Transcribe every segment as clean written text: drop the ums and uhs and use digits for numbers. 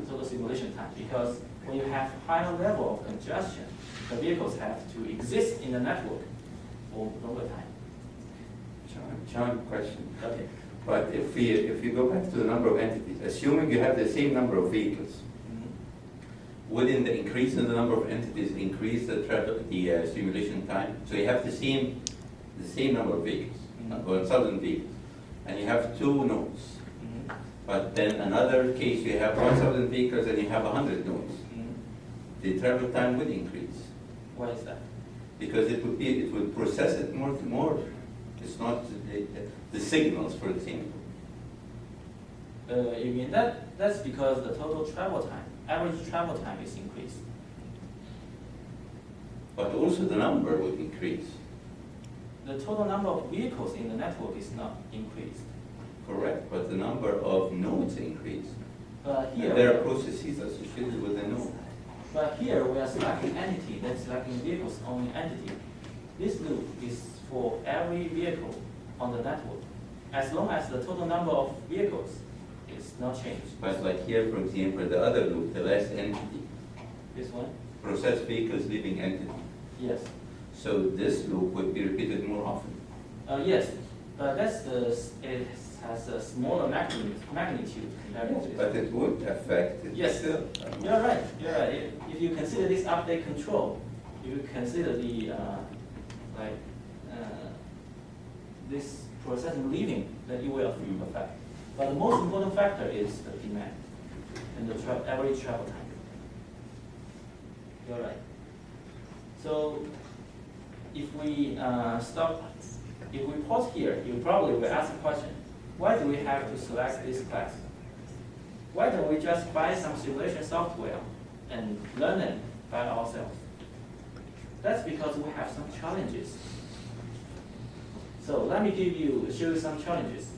the total simulation time, because when you have higher level of congestion, the vehicles have to exist in the network for longer time. John, question. Okay. But if you go back to the number of entities, assuming you have the same number of vehicles, wouldn't the increase in the number of entities increase the simulation time? So you have the same number of vehicles, 1,000 vehicles, and you have 2 nodes. But then another case, you have 1,000 vehicles and you have 100 nodes. The travel time would increase. Why is that? Because it would process it more. It's not the signals for the same. You mean that's because the total travel time, average travel time is increased. But also the number would increase. The total number of vehicles in the network is not increased. Correct, but the number of nodes increase. Here, there are processes associated with the node. But here we are selecting entity, that's selecting vehicles only entity. This loop is for every vehicle on the network, as long as the total number of vehicles is not changed. But like here, for example, the other loop, the last entity. This one? Process vehicles leaving entity. Yes. So this loop would be repeated more often. Yes, but it has a smaller magnitude compared to this. But it would affect it. Yes, still. You're right. You're right. If you consider this update control, you consider the this processing leaving, then it will affect. But the most important factor is the demand and the average travel time. You're right. So if we if we pause here, you probably will ask the question, why do we have to select this class? Why don't we just buy some simulation software and learn it by ourselves? That's because we have some challenges. So let me show you some challenges.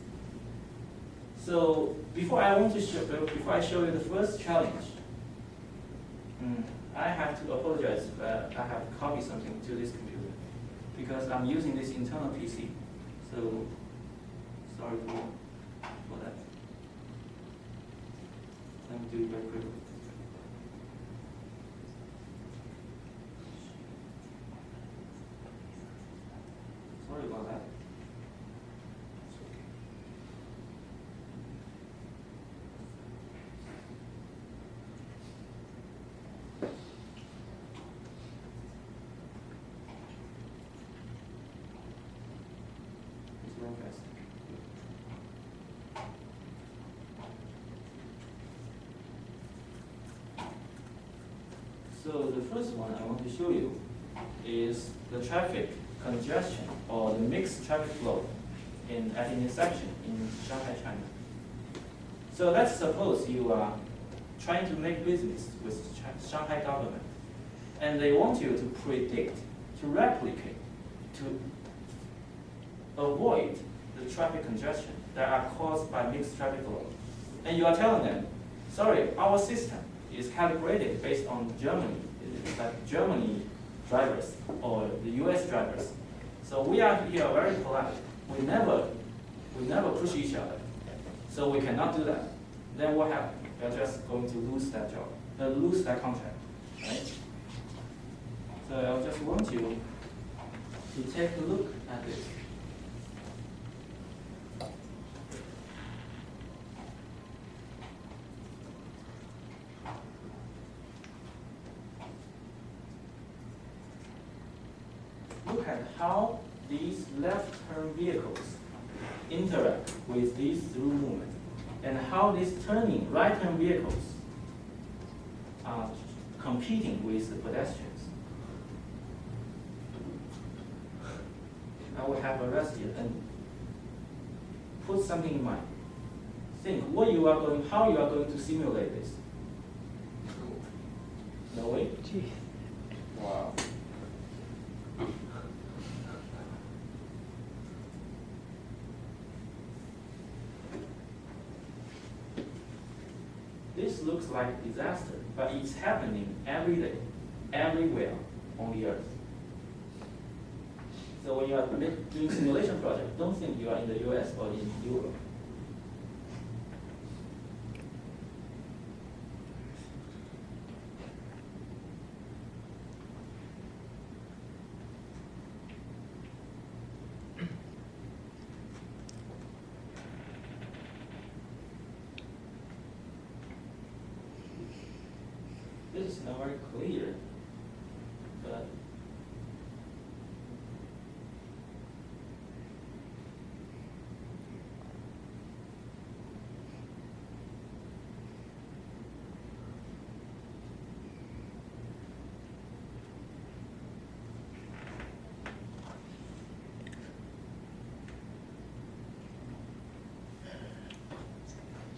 So before I show you the first challenge, I have to apologize that I have copied something to this computer because I'm using this internal PC. So sorry for that. Let me do it very quickly. Sorry about that. It's very fast. So the first one I want to show you is the traffic congestion or the mixed traffic flow at an intersection in Shanghai, China. So let's suppose you are trying to make business with Shanghai government, and they want you to predict, to replicate, to avoid the traffic congestion that are caused by mixed traffic flow. And you are telling them, sorry, our system is calibrated based on Germany, like Germany drivers or the US drivers. So we are here very polite. We never push each other. So we cannot do that. Then what happens? You're just going to lose that job, lose that contract, right? So I just want you to take a look at this. Look at how these left-turn vehicles interact with these through movement, and how these turning right-turn vehicles are competing with the pedestrians. I will have a rest here and put something in mind. Think how you are going to simulate this. No way? Gee. Wow. This looks like a disaster, but it's happening every day, everywhere on the earth. So when you are doing simulation project, don't think you are in the US or in Europe. This is not very clear, but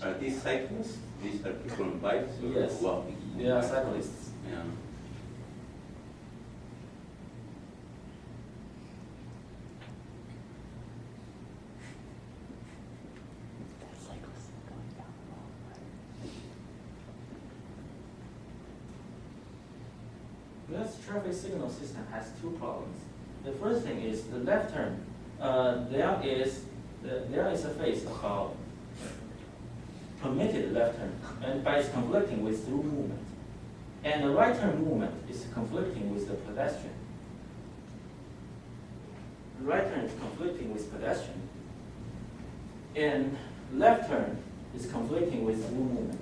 Are these cyclists? These are people on bikes or Yes. walking? they are cyclists. Yeah. This traffic signal system has two problems. The first thing is the left turn. There is a phase about permitted left turn, and but it's conflicting with through movement. And the right turn movement is conflicting with the pedestrian. The right turn is conflicting with pedestrian. And left turn is conflicting with through movement.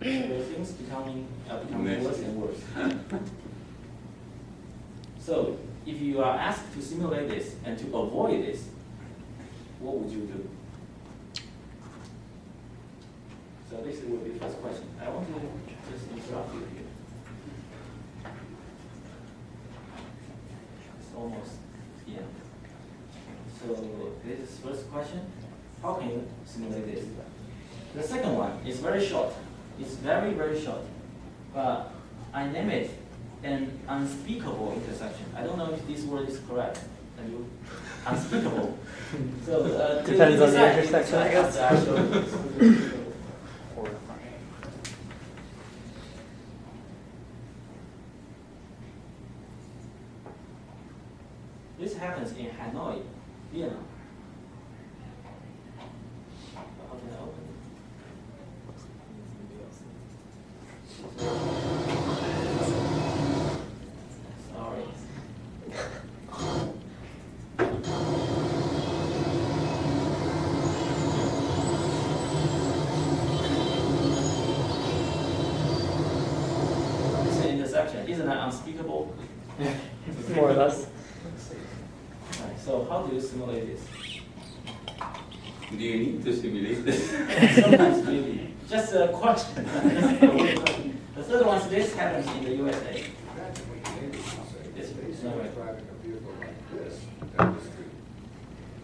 So things become worse and worse. So if you are asked to simulate this and to avoid this, what would you do? So this will be the first question. I want to just interrupt you here. It's almost the end. So this is first question. How can you simulate this? The second one is very short. It's very, very short. But I name it an unspeakable intersection. I don't know if this word is correct. Can you? Unspeakable. So depends on the intersection, I guess. This happens in Hanoi, Vietnam. How can I open it? Sorry. This is an intersection. Isn't that unspeakable? More or less. Right, so how do you simulate this? Do you need to simulate this? Sometimes maybe. Just a question. The third one is this happens in the USA. This is not right. Driving a vehicle like this down the street.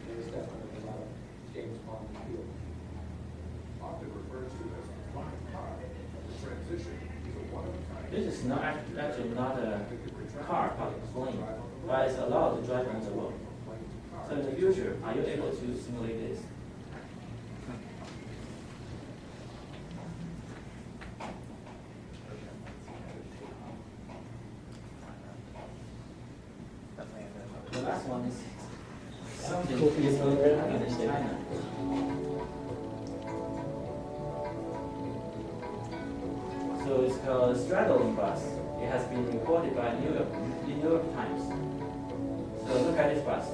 There's definitely a lot of James Bond feel. Often referred to as a flying car. The transition is a one-of-a-kind. This is not actually not a car, but a plane, but it's allowed to drive on the road. So in the future, are you able to simulate this? The last one is something is happening in China. So it's called straddling bus. It has been reported by New York Times. So look at this bus.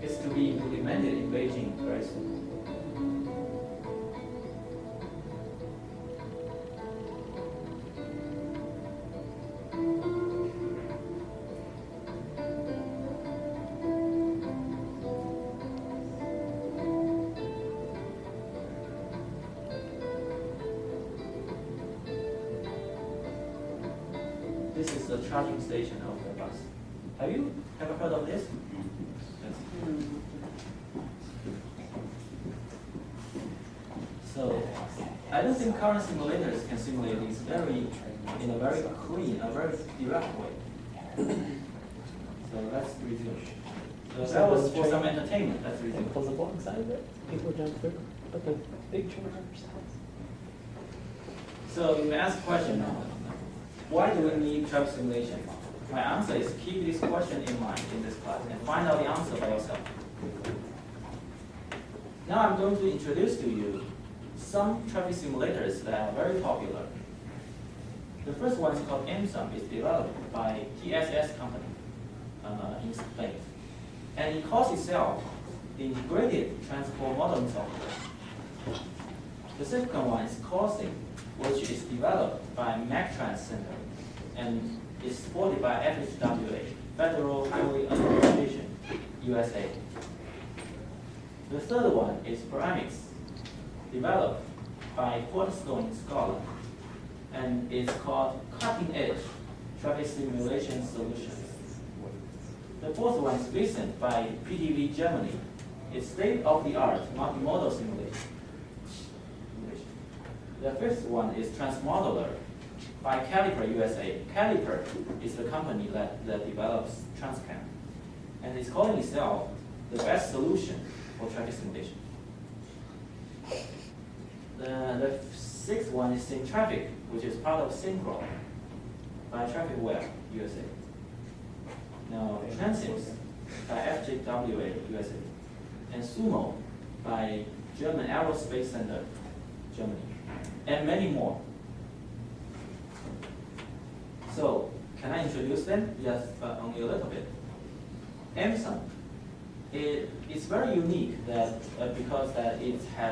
It's to be implemented in Beijing very soon. This is the charging station of the bus. Have you ever heard of this? Yes. So I don't think current simulators can simulate these in a very clean, a very direct way. So let's resume. So that was for some entertainment. Let's resume. Pulls up alongside of it. People jump through. But the big chargers. So you may ask a question now. Why do we need traffic simulation? My answer is keep this question in mind in this class and find out the answer by yourself. Now I'm going to introduce to you some traffic simulators that are very popular. The first one is called MSUM. It's developed by TSS company in Spain. And it calls itself the integrated transport modeling software. The second one is coursing, which is developed by MacTrans Center and is supported by FHWA, Federal Highway Administration, USA. The third one is Paramex, developed by Quarterstone Scotland, and it's called Cutting Edge Traffic Simulation Solutions. The fourth one is Vision by PDV Germany. It's state-of-the-art multimodal simulation. The fifth one is Transmodeler by Caliper USA. Caliper is the company that develops Transcam, and it's calling itself the best solution for traffic simulation. The sixth one is SynTraffic, which is part of Synchro by TrafficWeb USA. Now, Transims by FJWA USA, and Sumo by German Aerospace Center, Germany, and many more. So, can I introduce them? Yes, but only a little bit. Amazon, it's very unique that because that it has